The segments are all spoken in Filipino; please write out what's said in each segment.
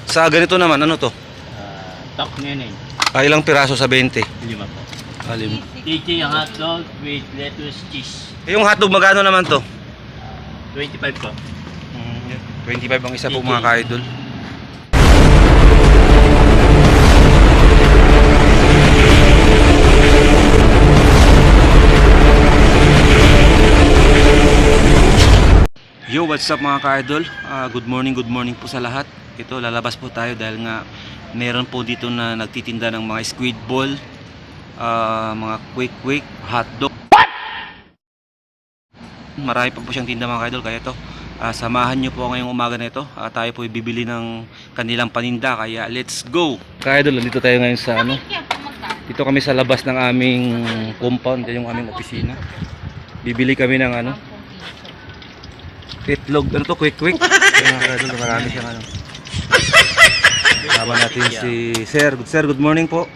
Sa ganito naman, ano to? Tok neneng. Ilang piraso sa 20? 5 po. Alim. TJ ang hotdog with lettuce cheese. Yung hotdog magkano naman to? 25 po. 25 ang isa po mga ka-idol. Yo, what's up mga ka-idol? Good morning po sa lahat. Ito, lalabas po tayo dahil nga meron po dito na nagtitinda ng mga squid ball, mga quick hotdog. Marami pa po siyang tinda mga ka-idol, kaya ito samahan nyo po ngayong umaga na ito. Tayo po bibili ng kanilang paninda, kaya let's go! Ka-idol, nandito tayo ngayon sa ano. Dito kami sa labas ng aming compound, yung aming opisina. Bibili kami ng ano, itlog, ano to, quick. Marami siyang ano. Kasama natin si Sir. Good morning po.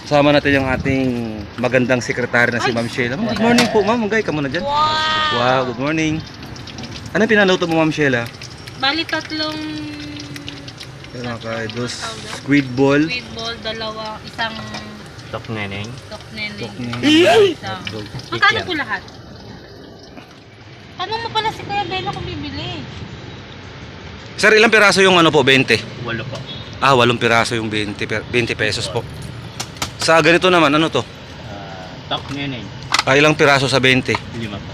Kasama natin yung ating magandang sekretary na si Ma'am Sheila. Good morning po, Ma'am. Gay ka muna dyan. Wow, good morning. Anong pinaluto mo, Ma'am Sheila? Bali tatlong squid ball. squid ball, dalawa, isang Tok neneng. tok neneng. Isang. Hotdog. Magkano po lahat? Tanong mo pala si Kuya Bella kung bibili. Sir, ilang piraso yung ano po, 20? 8 po. 8 piraso yung 20 pesos po. Sa ganito naman, ano to? Tok neneng. Ilang piraso sa 20? 5 po.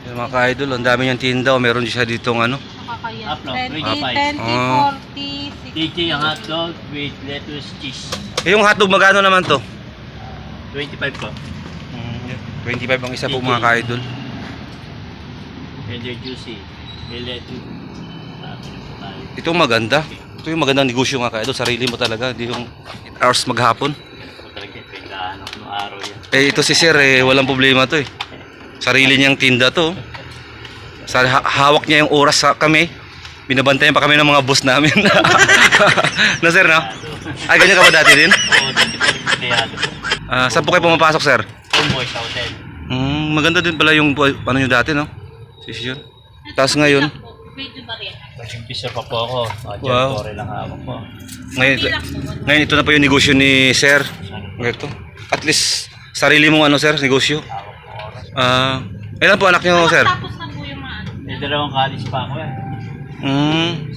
Yung mga ka-idol, ang dami niyang tinda. Meron siya ditong ano. Nakakaya. Upload, 20, 40, 60. TJ ang hotdog with lettuce cheese. Yung hotdog magkano naman to? 25 po. 25 ang isa po mga ka-idol. Tender juicy. May lettuce. Ito maganda. Ito yung magandang negosyo mga ka-idol. Sarili mo talaga. Hindi yung 8 hours maghapon. Talaga, pindahan ako ng araw yan. Ito si Sir, walang problema to eh. Sarili niyang tinda to. Hawak niya yung oras sa kami. Binabantayan pa kami ng mga boss namin. Na Sir, no? Ay, ganyan ka ba dati din? Oo, dati po rin kayado po. Saan po kayo pumapasok, Sir? Homeboy sa hotel. Maganda din pala yung ano nyo dati, no? Sisyon. Tapos ngayon, Medyo bariya. Nag-umpisa pa po ako. Wow. Wow. lang hawak po. ngayon ito na po yung negosyo ni Sir. Ito. At least, sarili mong ano, Sir, negosyo. Hawak po oras. Ilan po anak nyo, Sir? Tapos na po yung mga ano. May dalawang college pa ako eh.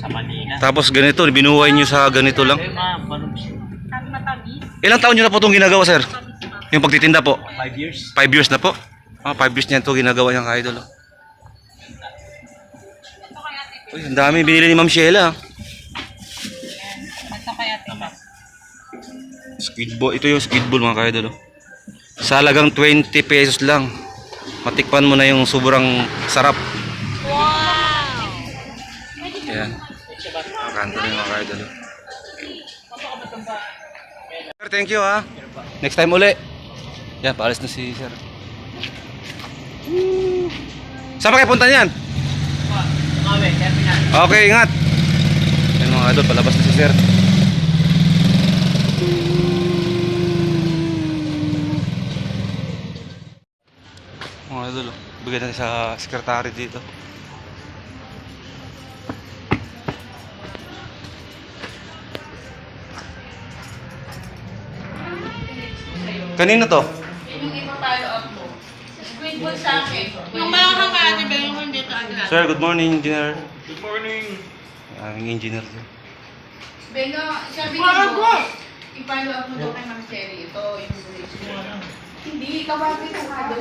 Sa Manila. Tapos ganito, binuhay nyo sa ganito lang. Eh ma'am, panubs. Matamis. Ilang taon nyo na po itong ginagawa, Sir? Yung pagtitinda po? 5 years. 5 years na po? 5 years niya ito ginagawa niyang ka-idol. Uy, ang dami binili ni Ma'am Sheila. Ito kaya tingnan. Squid ball. Ito yung squid ball mga ka-idol. Sa halagang 20 pesos lang. Matikpan mo na yung sobrang sarap. Wow! Ayan. Makanta na yung mga ka-idol. Sir, thank you ha. Next time uli. Yan, paalis na si Sir. Saan pa kayo punta niyan? Okay, ingat. Yan mga idol, palabas na si Sir. Mga idol, bigyan natin sa sekretary dito. Kanino to? Yung ipapalo up mo. Squid ball sa akin. Yung malakang kaya di ba yung hindi ito agad? Sir, good morning, engineer. Good morning. Ang engineer. Benno, sabi mo, ipalo up mo daw kay Ma'am Cherry. Ito, yung Hindi, kabagay ng kado.